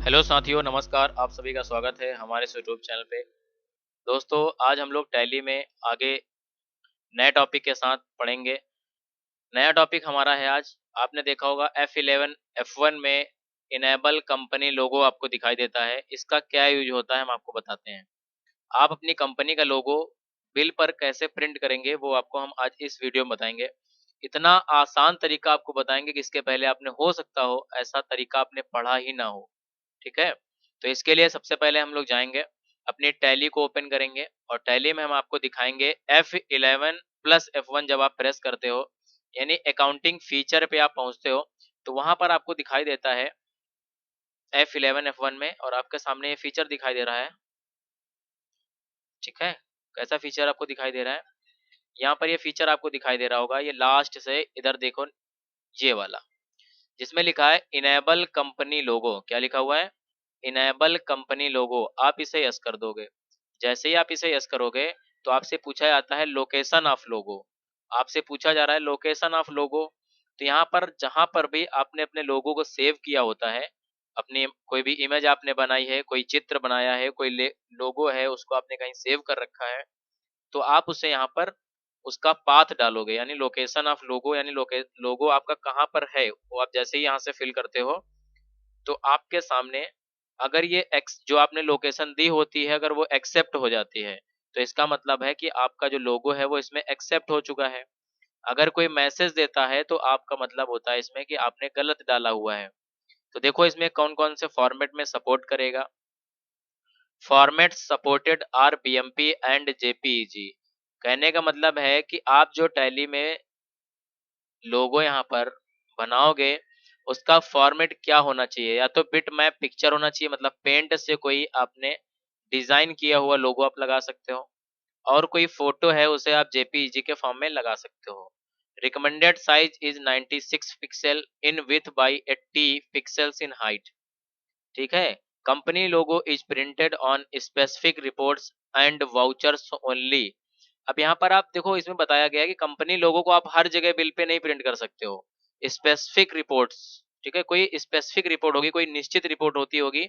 Hello साथियों, नमस्कार। आप सभी का स्वागत है हमारे इस यूट्यूब चैनल पे। दोस्तों, आज हम लोग टैली में आगे नए टॉपिक के साथ पढ़ेंगे। नया टॉपिक हमारा है आज, आपने देखा होगा F11 F1 में इनेबल कंपनी लोगो आपको दिखाई देता है। इसका क्या यूज होता है हम आपको बताते हैं। आप अपनी कंपनी का लोगो बिल पर कैसे प्रिंट करेंगे वो आपको हम आज इस वीडियो में बताएंगे। इतना आसान तरीका आपको बताएंगे कि इसके पहले आपने हो सकता हो ऐसा तरीका आपने पढ़ा ही ना हो। ठीक है। तो इसके लिए सबसे पहले हम लोग जाएंगे, अपनी टैली को ओपन करेंगे और टैली में हम आपको दिखाएंगे F11 प्लस F1 जब आप प्रेस करते हो यानी अकाउंटिंग फीचर पे आप पहुंचते हो तो वहां पर आपको दिखाई देता है F11 F1 में, और आपके सामने ये फीचर दिखाई दे रहा है। ठीक है, कैसा फीचर आपको दिखाई दे रहा है? यहाँ पर ये फीचर आपको दिखाई दे रहा होगा, ये लास्ट से इधर देखो, ये वाला जिसमें लिखा है इनेबल कंपनी लोगो। क्या लिखा हुआ है? इनेबल कंपनी लोगो। आप इसे यस कर दोगे। जैसे ही आप इसे यस करोगे तो आपसे पूछा जाता है लोकेशन ऑफ लोगो। आपसे पूछा जा रहा है लोकेशन ऑफ लोगो। तो यहाँ पर जहां पर भी आपने अपने लोगो को सेव किया होता है, अपनी कोई भी इमेज आपने बनाई है, कोई चित्र बनाया है, कोई लोगो है, उसको आपने कहीं सेव कर रखा है, तो आप उसे यहाँ पर उसका पाथ डालोगे, यानी लोकेशन ऑफ लोगो, यानी लोगो आपका कहाँ पर है वो आप जैसे ही यहाँ से फिल करते हो तो आपके सामने अगर ये एक्स जो आपने लोकेशन दी होती है अगर वो एक्सेप्ट हो जाती है तो इसका मतलब है कि आपका जो लोगो है वो इसमें एक्सेप्ट हो चुका है। अगर कोई मैसेज देता है तो आपका मतलब होता है इसमें कि आपने गलत डाला हुआ है। तो देखो इसमें कौन कौन से फॉर्मेट में सपोर्ट करेगा। Format supported are BMP and JPEG. कहने का मतलब है कि आप जो टैली में लोगो यहाँ पर बनाओगे उसका फॉर्मेट क्या होना चाहिए, या तो बिट मैप पिक्चर होना चाहिए, मतलब पेंट से कोई आपने डिजाइन किया हुआ लोगो आप लगा सकते हो, और कोई फोटो है उसे आप जेपीईजी के फॉर्म में लगा सकते हो। Recommended size is 96 pixel in with by 80 pixels in height. ठीक है। Company logo is printed on specific reports and vouchers only. अब यहाँ पर आप देखो इसमें बताया गया है कि कंपनी लोगों को आप हर जगह बिल पे नहीं प्रिंट कर सकते हो, स्पेसिफिक रिपोर्ट्स। ठीक है, कोई स्पेसिफिक रिपोर्ट होगी, कोई निश्चित रिपोर्ट होती होगी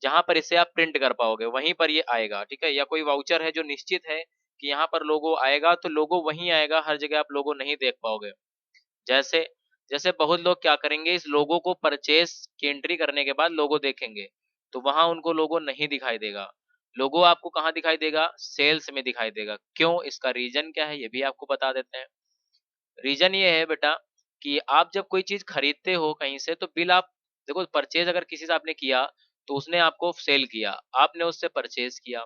जहां पर इसे आप प्रिंट कर पाओगे, वहीं पर ये आएगा। ठीक है, या कोई वाउचर है जो निश्चित है कि यहाँ पर लोगो आएगा तो लोगो वहीं आएगा, हर जगह आप लोगो नहीं देख पाओगे। जैसे जैसे बहुत लोग क्या करेंगे, इस लोगो को परचेस की एंट्री करने के बाद लोगो देखेंगे तो वहां उनको लोगो नहीं दिखाई देगा। लोगो आपको कहाँ दिखाई देगा? सेल्स में दिखाई देगा। क्यों? इसका रीजन क्या है ये भी आपको बता देते हैं। रीजन ये है बेटा कि आप जब कोई चीज खरीदते हो कहीं से तो बिल आप देखो, परचेज अगर किसी से आपने किया तो उसने आपको सेल किया, आपने उससे परचेज किया,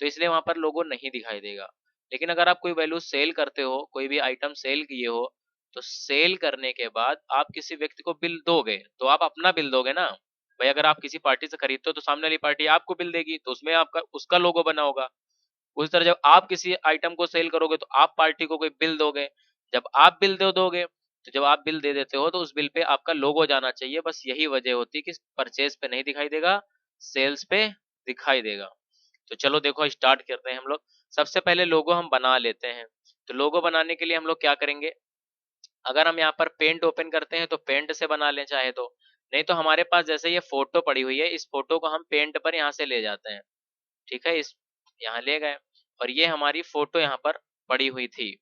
तो इसलिए वहां पर लोगो नहीं दिखाई देगा। लेकिन अगर आप कोई वैल्यू सेल करते हो, कोई भी आइटम सेल किए हो, तो सेल करने के बाद आप किसी व्यक्ति को बिल दोगे तो आप अपना बिल दोगे ना। भाई अगर आप किसी पार्टी से खरीदते हो तो सामने वाली पार्टी आपको बिल देगी तो उसमें आपका उसका लोगो बना होगा। उस तरह जब आप किसी आइटम को सेल करोगे तो आप पार्टी को कोई बिल दोगे। जब आप बिल दोगे तो जब आप बिल दे देते हो तो उस बिल पे आपका लोगो जाना चाहिए। बस यही वजह होती है कि परचेज पे नहीं दिखाई देगा, सेल्स पे दिखाई देगा। तो चलो देखो स्टार्ट करते हैं हम लोग। सबसे पहले लोगो हम बना लेते हैं। तो लोगो बनाने के लिए हम लोग क्या करेंगे, अगर हम यहाँ पर पेंट ओपन करते हैं तो पेंट से बना लें चाहे तो, नहीं तो हमारे पास जैसे ये फोटो पड़ी हुई है इस फोटो को हम पेंट पर यहाँ से ले जाते हैं। ठीक है, इस यहाँ ले गए और ये हमारी फोटो यहाँ पर पड़ी हुई थी।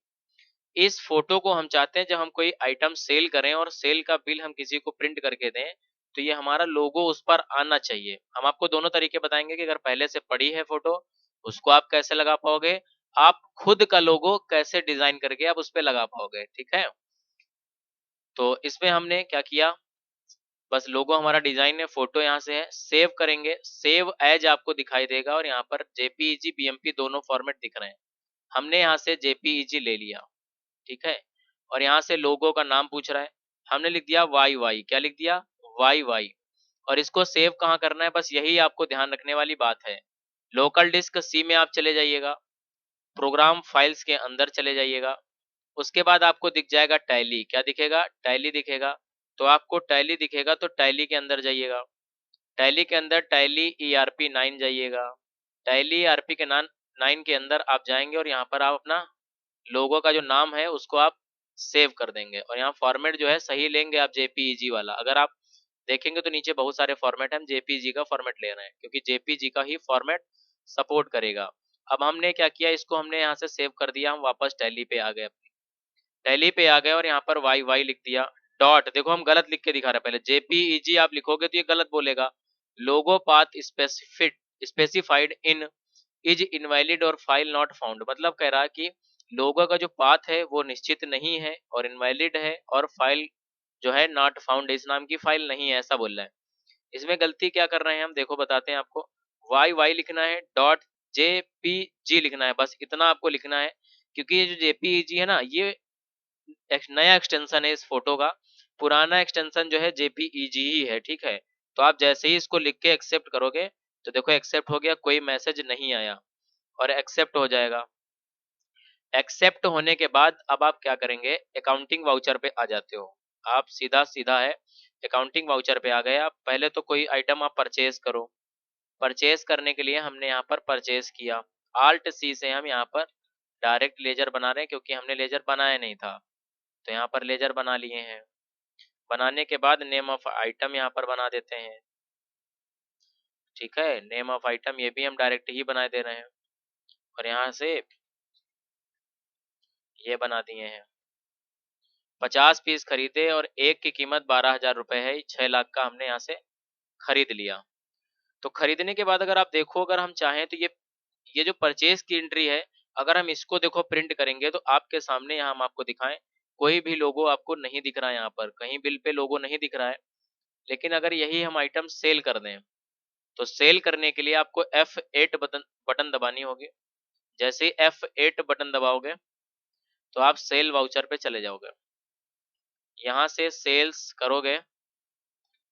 इस फोटो को हम चाहते हैं जब हम कोई आइटम सेल करें और सेल का बिल हम किसी को प्रिंट करके दें तो ये हमारा लोगो उस पर आना चाहिए। हम आपको दोनों तरीके बताएंगे कि अगर पहले से पड़ी है फोटो उसको आप कैसे लगा पाओगे, आप खुद का लोगो कैसे डिजाइन करके आप उस पर लगा पाओगे। ठीक है, तो इसमें हमने क्या किया, बस लोगो हमारा डिजाइन है, फोटो यहाँ से है, सेव करेंगे, सेव एज आपको दिखाई देगा और यहाँ पर जेपीईजी बीएमपी दोनों फॉर्मेट दिख रहे हैं। हमने यहाँ से जेपीईजी ले लिया। ठीक है, और यहाँ से लोगो का नाम पूछ रहा है, हमने लिख दिया वाई वाई। क्या लिख दिया? Y Y. और इसको सेव कहाँ करना है, बस यही आपको ध्यान रखने वाली बात है। लोकल डिस्क सी में आप चले जाइएगा, प्रोग्राम फाइल्स के अंदर चले जाइएगा, उसके बाद आपको दिख जाएगा टैली। क्या दिखेगा? टैली दिखेगा। तो आपको टैली दिखेगा तो टैली के अंदर जाइएगा, टैली के अंदर टैली ईआरपी 9 जाइएगा। टैली ईआरपी के 9 के अंदर आप जाएंगे और यहाँ पर आप अपना लोगो का जो नाम है उसको आप सेव कर देंगे और यहाँ फॉर्मेट जो है सही लेंगे आप जेपीईजी वाला। अगर आप देखेंगे तो नीचे बहुत सारे फॉर्मेट हम जेपीजी का फॉर्मेट ले रहे हैं क्योंकि जेपीजी का ही फॉर्मेट सपोर्ट करेगा। अब हमने क्या किया, इसको हमने यहाँ से सेव कर दिया, हम वापस टैली पे आ गए, टैली पे आ गए और यहाँ पर वाई वाई लिख दिया। डॉट, देखो हम गलत लिख के दिखा रहे हैं, पहले जेपीईजी आप लिखोगे तो ये गलत बोलेगा। Logo path specified in is invalid और फाइल नॉट फाउंड, मतलब कह रहा है कि लोगो का जो पाथ है वो निश्चित नहीं है और इनवैलिड है और फाइल जो है नॉट फाउंड, इस नाम की फाइल नहीं है, ऐसा बोल रहा है। इसमें गलती क्या कर रहे हैं हम, देखो बताते हैं आपको। वाई वाई लिखना है, डॉट जेपीजी लिखना है, बस इतना आपको लिखना है। क्योंकि ये जो जेपीजी है ना, ये एक नया एक्सटेंशन है इस फोटो का, पुराना एक्सटेंशन जो है जेपीईजी ही है, ठीक है। तो आप जैसे ही इसको लिख के एक्सेप्ट करोगे तो देखो एक्सेप्ट हो गया, कोई मैसेज नहीं आया और एक्सेप्ट हो जाएगा। एक्सेप्ट होने के बाद अब आप क्या करेंगे, अकाउंटिंग वाउचर पे आ जाते हो। आप सीधा सीधा है अकाउंटिंग वाउचर पे आ गए आप। पहले तो कोई आइटम आप परचेज करो। परचेज करने के लिए हमने यहाँ पर परचेज किया, आल्ट सी से हम यहाँ पर डायरेक्ट लेजर बना रहे हैं क्योंकि हमने लेजर बनाया नहीं था, तो यहाँ पर लेजर बना लिए हैं। बनाने के बाद नेम ऑफ आइटम यहाँ पर बना देते हैं, ठीक है। नेम ऑफ आइटम ये भी हम डायरेक्ट ही बना दे रहे हैं और यहाँ से ये बना दिए हैं। 50 पीस खरीदे और एक की कीमत 12,000 रुपए है, 6 लाख का हमने यहाँ से खरीद लिया। तो खरीदने के बाद अगर आप देखो, अगर हम चाहें तो ये जो परचेज की एंट्री है, अगर हम इसको देखो प्रिंट करेंगे तो आपके सामने यहाँ हम आपको दिखाएं, कोई भी लोगो आपको नहीं दिख रहा है, यहाँ पर कहीं बिल पे लोगो नहीं दिख रहा है। लेकिन अगर यही हम आइटम सेल कर दें तो सेल करने के लिए आपको F8 बटन दबानी होगी। जैसे ही F8 बटन दबाओगे तो आप सेल वाउचर पे चले जाओगे, यहाँ से सेल्स करोगे,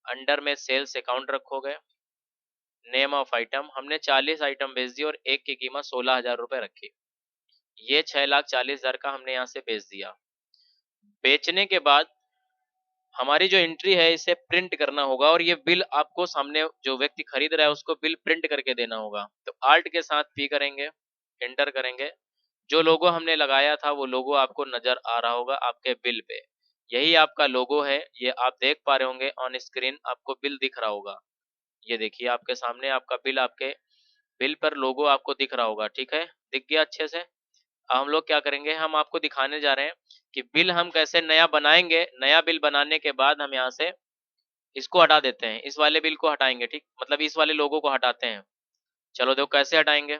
अंडर में सेल्स अकाउंट रखोगे, नेम ऑफ आइटम हमने 40 आइटम बेच दी और एक की कीमत 16,000 रुपए रखी। ये 6,40,000 का हमने यहाँ से बेच दिया। बेचने के बाद हमारी जो एंट्री है इसे प्रिंट करना होगा और ये बिल आपको सामने जो व्यक्ति खरीद रहा है उसको बिल प्रिंट करके देना होगा। तो आल्ट के साथ पी करेंगे, एंटर करेंगे, जो लोगो हमने लगाया था वो लोगो आपको नजर आ रहा होगा आपके बिल पे। यही आपका लोगो है, ये आप देख पा रहे होंगे ऑन स्क्रीन, आपको बिल दिख रहा होगा। ये देखिए आपके सामने आपका बिल, आपके बिल पर लोगो आपको दिख रहा होगा, ठीक है, दिख गया अच्छे से। अब हम लोग क्या करेंगे, हम आपको दिखाने जा रहे हैं कि बिल हम कैसे नया बनाएंगे। नया बिल बनाने के बाद हम यहाँ से इसको हटा देते हैं, इस वाले बिल को हटाएंगे, ठीक, मतलब इस वाले लोगो को हटाते हैं। चलो देखो कैसे हटाएंगे।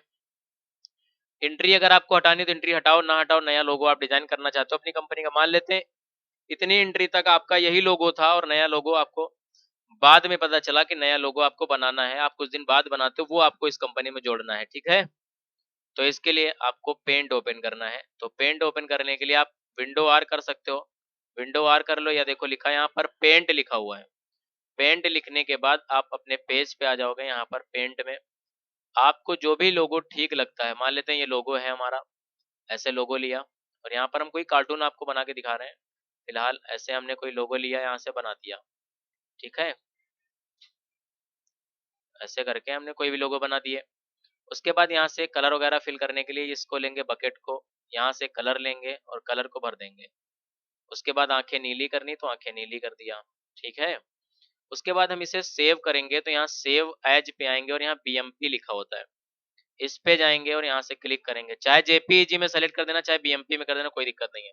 एंट्री अगर आपको हटानी तो एंट्री हटाओ, ना हटाओ, नया लोगो आप डिजाइन करना चाहते हो अपनी कंपनी का, मान लेते हैं इतनी एंट्री तक आपका यही लोगो था और नया लोगो आपको बाद में पता चला कि नया लोगो आपको बनाना है, आप कुछ दिन बाद बनाते हो, वो आपको इस कंपनी में जोड़ना है, ठीक है। तो इसके लिए आपको पेंट ओपन करना है। तो पेंट ओपन करने के लिए आप विंडो आर कर सकते हो, विंडो आर कर लो, या देखो लिखा है यहाँ पर पेंट लिखा हुआ है। पेंट लिखने के बाद आप अपने पेज पे आ जाओगे, यहाँ पर पेंट में आपको जो भी लोगो ठीक लगता है, मान लेते हैं ये लोगो है हमारा, ऐसे लोगो लिया और यहाँ पर हम कोई कार्टून आपको बना के दिखा रहे हैं, फिलहाल ऐसे हमने कोई लोगो लिया, यहाँ से बना दिया, ठीक है। ऐसे करके हमने कोई भी लोगो बना दिए। उसके बाद यहाँ से कलर वगैरह फिल करने के लिए इसको लेंगे, बकेट को, यहाँ से कलर लेंगे और कलर को भर देंगे। उसके बाद आंखें नीली करनी तो आंखें नीली कर दिया, ठीक है। उसके बाद हम इसे सेव करेंगे तो यहाँ सेव एज पे आएंगे और यहाँ बीएमपी लिखा होता है, इस पे जाएंगे और यहाँ से क्लिक करेंगे, चाहे जेपीईजी में सेलेक्ट कर देना चाहे बीएमपी में कर देना, कोई दिक्कत नहीं है।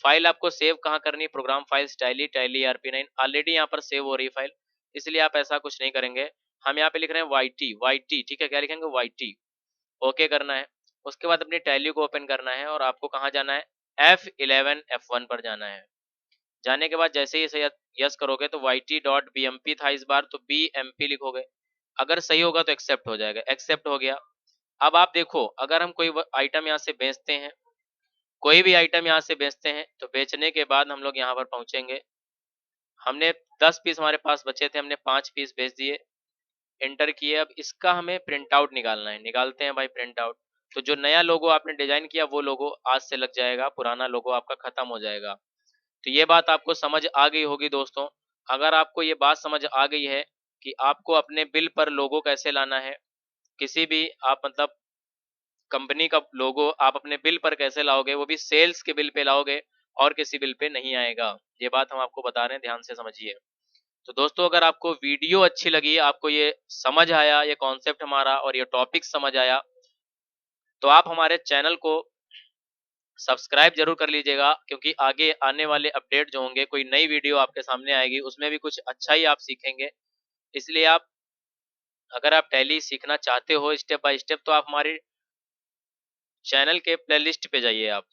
फाइल आपको सेव कहाँ करनी, program files tally ERP9, already यहाँ पर सेव हो रही फाइल, इसलिए आप ऐसा कुछ नहीं करेंगे। हम यहाँ पे लिख रहे हैं YT, ठीक है, क्या लिखेंगे YT, ओके करना है। उसके बाद अपनी टैली को ओपन करना है और आपको कहाँ जाना है, F11 F1 पर जाना है। जाने के बाद जैसे ही इसे यस करोगे तो YT.BMP था इस बार, तो BMP लिखोगे, अगर सही होगा तो एक्सेप्ट हो जाएगा, एक्सेप्ट हो गया। अब आप देखो अगर हम कोई आइटम यहाँ से बेचते हैं, कोई भी आइटम यहाँ से बेचते हैं, तो बेचने के बाद हम लोग यहाँ पर पहुंचेंगे, हमने 10 पीस हमारे पास बचे थे, हमने 5 पीस बेच दिए, एंटर किए। अब इसका हमें प्रिंट आउट निकालना है, निकालते हैं भाई प्रिंट आउट। तो जो नया लोगो आपने डिजाइन किया वो लोगो आज से लग जाएगा, पुराना लोगो आपका खत्म हो जाएगा। तो ये बात आपको समझ आ गई होगी दोस्तों। अगर आपको ये बात समझ आ गई है कि आपको अपने बिल पर लोगो कैसे लाना है, किसी भी आप मतलब कंपनी का लोगो आप अपने बिल पर कैसे लाओगे, वो भी सेल्स के बिल पे लाओगे और किसी बिल पे नहीं आएगा, ये बात हम आपको बता रहे हैं, ध्यान से समझिए। तो दोस्तों अगर आपको वीडियो अच्छी लगी, आपको ये समझ आया, ये कॉन्सेप्ट हमारा और ये टॉपिक समझ आया, तो आप हमारे चैनल को सब्सक्राइब जरूर कर लीजिएगा, क्योंकि आगे आने वाले अपडेट जो होंगे, कोई नई वीडियो आपके सामने आएगी, उसमें भी कुछ अच्छा ही आप सीखेंगे। इसलिए आप, अगर आप टैली सीखना चाहते हो स्टेप बाय स्टेप, तो आप हमारे चैनल के प्लेलिस्ट पे जाइए। आप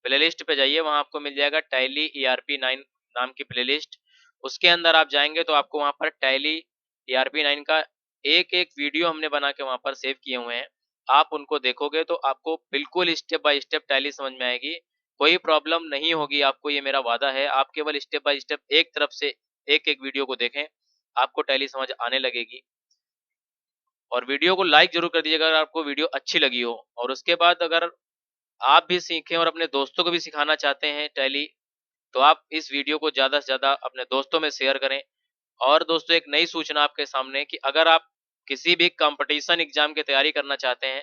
प्लेलिस्ट पे जाइए, वहां आपको मिल जाएगा टैली ERP9 नाम की प्लेलिस्ट। उसके अंदर आप जाएंगे तो आपको वहां पर टैली ERP9 का एक एक वीडियो हमने बना के वहां पर सेव किए हुए हैं। आप उनको देखोगे तो आपको बिल्कुल स्टेप बाय स्टेप टैली समझ में आएगी, कोई प्रॉब्लम नहीं होगी आपको, ये मेरा वादा है। आप केवल स्टेप बाय स्टेप एक तरफ से एक एक वीडियो को देखें, आपको टैली समझ आने लगेगी। और वीडियो को लाइक जरूर कर दीजिएगा अगर आपको वीडियो अच्छी लगी हो। और उसके बाद अगर आप भी सीखें और अपने दोस्तों को भी सिखाना चाहते हैं टैली, तो आप इस वीडियो को ज़्यादा से ज़्यादा अपने दोस्तों में शेयर करें। और दोस्तों एक नई सूचना आपके सामने कि अगर आप किसी भी कंपटीशन एग्जाम की तैयारी करना चाहते हैं,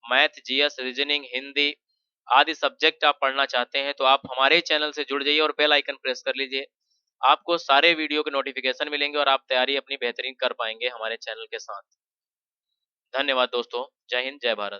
मैथ, जीएस, रीजनिंग, हिंदी आदि सब्जेक्ट आप पढ़ना चाहते हैं, तो आप हमारे चैनल से जुड़ जाइए और बेल आइकन प्रेस कर लीजिए। आपको सारे वीडियो के नोटिफिकेशन मिलेंगे और आप तैयारी अपनी बेहतरीन कर पाएंगे हमारे चैनल के साथ। धन्यवाद दोस्तों। जय हिंद, जय भारत।